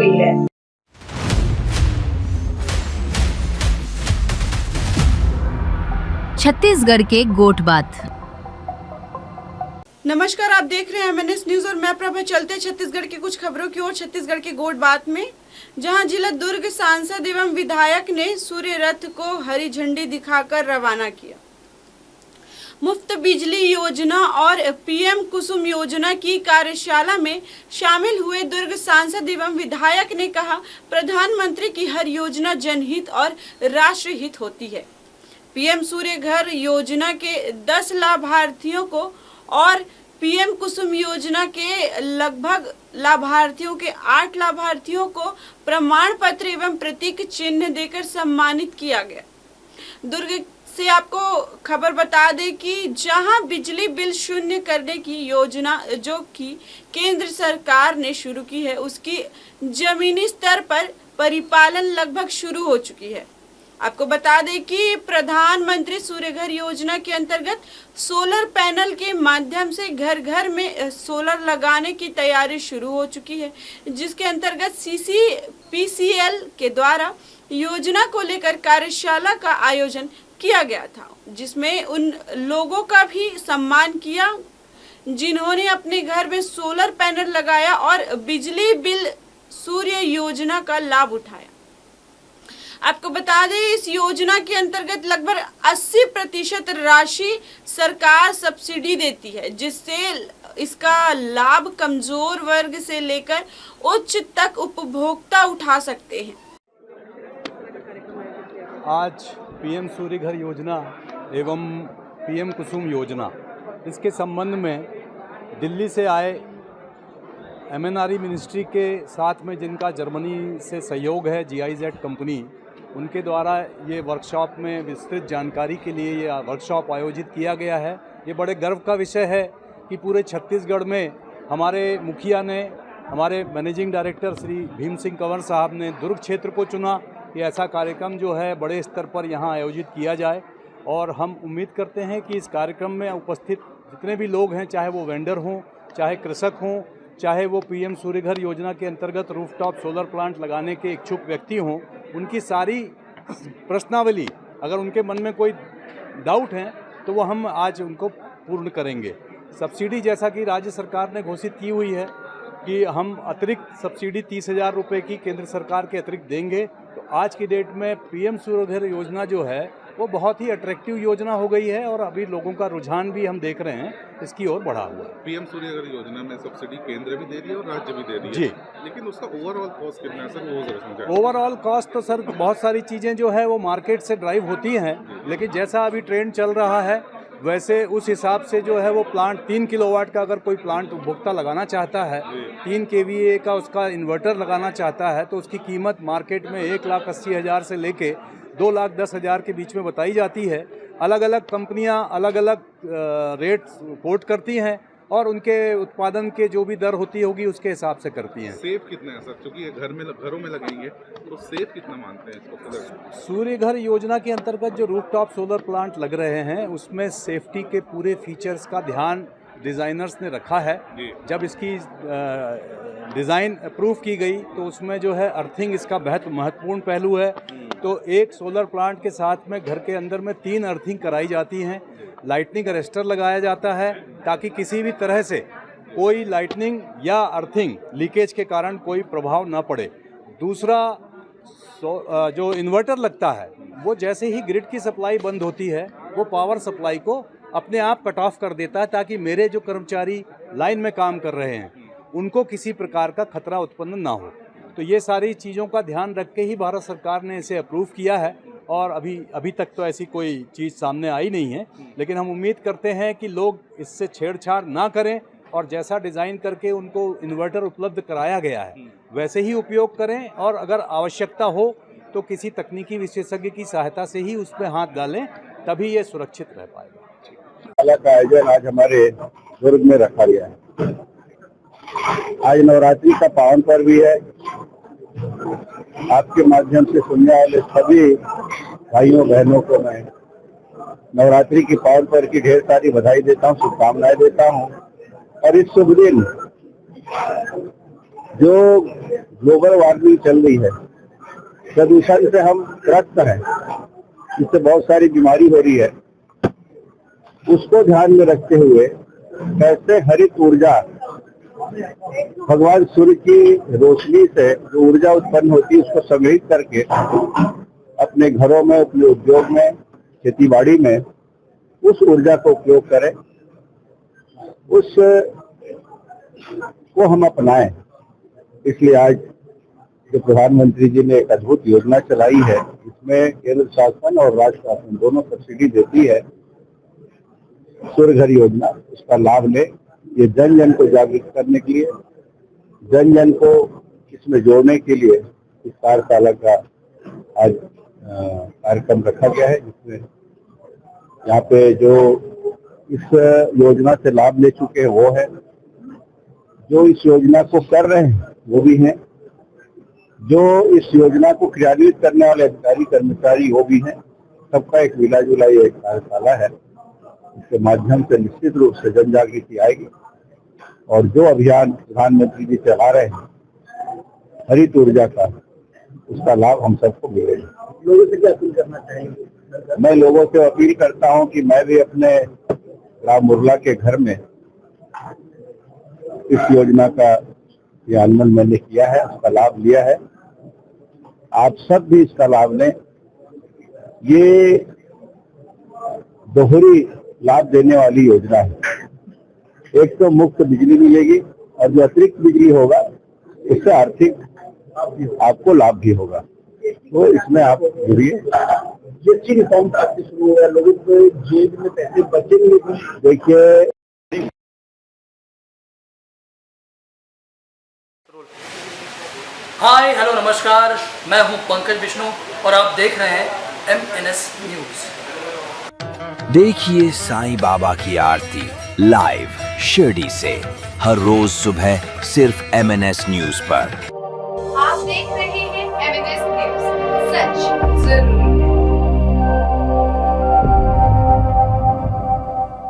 गई है। छत्तीसगढ़ के गोट बात। नमस्कार, आप देख रहे हैं MNS न्यूज और मैं प्रभा। चलते छत्तीसगढ़ की कुछ खबरों की ओर। छत्तीसगढ़ के गोट बात में, जहां जिला दुर्ग सांसद एवं विधायक ने सूर्य रथ को हरी झंडी दिखाकर रवाना किया। मुफ्त बिजली योजना और PM कुसुम योजना की कार्यशाला में शामिल हुए दुर्ग सांसद एवं विधायक ने कहा, प्रधानमंत्री की हर योजना जनहित और राष्ट्रहित होती है। PM सूर्य घर योजना के 10 लाभार्थियों को और PM कुसुम योजना के लगभग लाभार्थियों के 8 लाभार्थियों को प्रमाण पत्र एवं प्रतीक चिन्ह देकर सम्मानित किया गया। दुर्ग से आपको खबर बता दें कि जहां बिजली बिल शून्य करने की योजना जो कि केंद्र सरकार ने शुरू की है, उसकी जमीनी स्तर पर परिपालन लगभग शुरू हो चुकी है। आपको बता दें कि प्रधानमंत्री सूर्य घर योजना के अंतर्गत सोलर पैनल के माध्यम से घर घर में सोलर लगाने की तैयारी शुरू हो चुकी है, जिसके अंतर्गत CCPCL के द्वारा योजना को लेकर कार्यशाला का आयोजन किया गया था, जिसमें उन लोगों का भी सम्मान किया जिन्होंने अपने घर में सोलर पैनल लगाया और बिजली बिल सूर्य योजना का लाभ उठाया। आपको बता दें, इस योजना के अंतर्गत लगभग 80% राशि सरकार सब्सिडी देती है, जिससे इसका लाभ कमजोर वर्ग से लेकर उच्च तक उपभोक्ता उठा सकते हैं। आज PM सूर्य घर योजना एवं PM कुसुम योजना, इसके संबंध में दिल्ली से आए MNRE मिनिस्ट्री के साथ में जिनका जर्मनी से सहयोग है, GIZ कंपनी, उनके द्वारा ये वर्कशॉप में विस्तृत जानकारी के लिए ये वर्कशॉप आयोजित किया गया है। ये बड़े गर्व का विषय है कि पूरे छत्तीसगढ़ में हमारे मुखिया ने, हमारे मैनेजिंग डायरेक्टर श्री भीम सिंह कंवर साहब ने दुर्ग क्षेत्र को चुना कि ऐसा कार्यक्रम जो है बड़े स्तर पर यहाँ आयोजित किया जाए। और हम उम्मीद करते हैं कि इस कार्यक्रम में उपस्थित जितने भी लोग हैं, चाहे वो वेंडर हों, चाहे कृषक हों, चाहे वो PM सूर्य घर योजना के अंतर्गत रूफटॉप सोलर प्लांट लगाने के इच्छुक व्यक्ति हों, उनकी सारी प्रश्नावली, अगर उनके मन में कोई डाउट है तो वो हम आज उनको पूर्ण करेंगे। सब्सिडी जैसा कि राज्य सरकार ने घोषित की हुई है कि हम अतिरिक्त सब्सिडी 30,000 रुपये की केंद्र सरकार के अतिरिक्त देंगे। तो आज की डेट में PM सूर्य घर योजना जो है वो बहुत ही अट्रैक्टिव योजना हो गई है और अभी लोगों का रुझान भी हम देख रहे हैं इसकी ओर बढ़ा हुआ है। PM सूर्य घर योजना में सब्सिडी केंद्र भी दे रही है और राज्य भी दे रही है जी, लेकिन उसका ओवरऑल कॉस्ट कितना है सर? वो जरा समझाएं। ओवरऑल कॉस्ट तो सर बहुत सारी चीज़ें जो है वो मार्केट से ड्राइव होती हैं, लेकिन जैसा अभी ट्रेंड चल रहा है वैसे उस हिसाब से जो है वो प्लांट 3 किलोवाट का अगर कोई प्लांट उपभोक्ता लगाना चाहता है, 3 kVA का उसका इन्वर्टर लगाना चाहता है, तो उसकी कीमत मार्केट में 1,80,000 से लेके 2,10,000 के बीच में बताई जाती है। अलग अलग कंपनियां अलग अलग रेट कोट करती हैं और उनके उत्पादन के जो भी दर होती होगी उसके हिसाब से करती हैं। सेफ कितना है सर? क्योंकि ये घरों में लगेंगे तो सेफ कितना मानते हैं इसको? सूर्य घर योजना के अंतर्गत जो रूफटॉप सोलर प्लांट लग रहे हैं उसमें सेफ्टी के पूरे फीचर्स का ध्यान डिज़ाइनर्स ने रखा है। जब इसकी डिज़ाइन अप्रूव की गई तो उसमें जो है अर्थिंग इसका बहुत महत्वपूर्ण पहलू है। तो एक सोलर प्लांट के साथ में घर के अंदर में 3 अर्थिंग कराई जाती हैं। लाइटनिंग अरेस्टर लगाया जाता है ताकि किसी भी तरह से कोई लाइटनिंग या अर्थिंग लीकेज के कारण कोई प्रभाव न पड़े। दूसरा, जो इन्वर्टर लगता है वो जैसे ही ग्रिड की सप्लाई बंद होती है वो पावर सप्लाई को अपने आप कट ऑफ कर देता है ताकि मेरे जो कर्मचारी लाइन में काम कर रहे हैं उनको किसी प्रकार का खतरा उत्पन्न ना हो। तो ये सारी चीज़ों का ध्यान रख के ही भारत सरकार ने इसे अप्रूव किया है और अभी तक तो ऐसी कोई चीज़ सामने आई नहीं है, लेकिन हम उम्मीद करते हैं कि लोग इससे छेड़छाड़ ना करें और जैसा डिज़ाइन करके उनको इन्वर्टर उपलब्ध कराया गया है वैसे ही उपयोग करें और अगर आवश्यकता हो तो किसी तकनीकी विशेषज्ञ की सहायता से ही उस पर हाथ डालें, तभी ये सुरक्षित रह पाएगा। का आयोजन आज हमारे दुर्ग में रखा गया है। आज नवरात्रि का पावन पर्व भी है। आपके माध्यम से सुनने वाले सभी भाइयों बहनों को मैं नवरात्रि की पावन पर्व की ढेर सारी बधाई देता हूँ, शुभकामनाएं देता हूँ। और इस शुभ दिन जो ग्लोबल वार्मिंग चल रही है, प्रदूषण से हम त्रस्त हैं, इससे बहुत सारी बीमारी हो रही है, उसको ध्यान में रखते हुए कैसे हरित ऊर्जा, भगवान सूर्य की रोशनी से जो ऊर्जा उत्पन्न होती है उसको संग्रहित करके अपने घरों में, अपने उद्योग में, खेती बाड़ी में उस ऊर्जा का उपयोग करें, उस को हम अपनाएं। इसलिए आज जो प्रधानमंत्री जी ने एक अद्भुत योजना चलाई है, इसमें केंद्र शासन और राज्य शासन दोनों सब्सिडी देती है, सूर्य घर योजना, उसका लाभ ले। ये जन जन को जागरूक करने के लिए, जन जन को इसमें जोड़ने के लिए इस कार्यशाला का आज कार्यक्रम रखा गया है, जिसमें यहाँ पे जो इस योजना से लाभ ले चुके हैं वो है, जो इस योजना को कर रहे हैं वो भी हैं, जो इस योजना को क्रियान्वित करने वाले अधिकारी कर्मचारी वो भी हैं। सबका एक मिला जुला ये एक कार्यशाला है। इसके माध्यम से निश्चित रूप से जन जागृति आएगी और जो अभियान प्रधानमंत्री जी चला रहे हैं हरित ऊर्जा का, उसका लाभ हम सबको मिलेगा। लोगों से क्या अपील करना चाहेंगे? मैं लोगों से अपील करता हूं कि मैं भी अपने ग्राम मुरला के घर में इस योजना का क्रियान्वयन मैंने किया है, उसका लाभ लिया है। आप सब भी इसका लाभ लें। ये दोहरी लाभ देने वाली योजना है। एक तो मुफ्त बिजली मिलेगी और जो अतिरिक्त बिजली होगा उससे आर्थिक आपको लाभ भी होगा, तो इसमें आप जुड़िए। जीएसटी रिफॉर्म काफी शुरू हो गया, लोगों को जेब में पैसे बचेंगे। देखिए, हाय हेलो नमस्कार, मैं हूं पंकज विष्णु और आप देख रहे हैं MNS न्यूज। देखिए साईं बाबा की आरती लाइव शिरडी से हर रोज सुबह सिर्फ MNS न्यूज पर। आप देख रहे हैं MNS न्यूज, सच जरूर।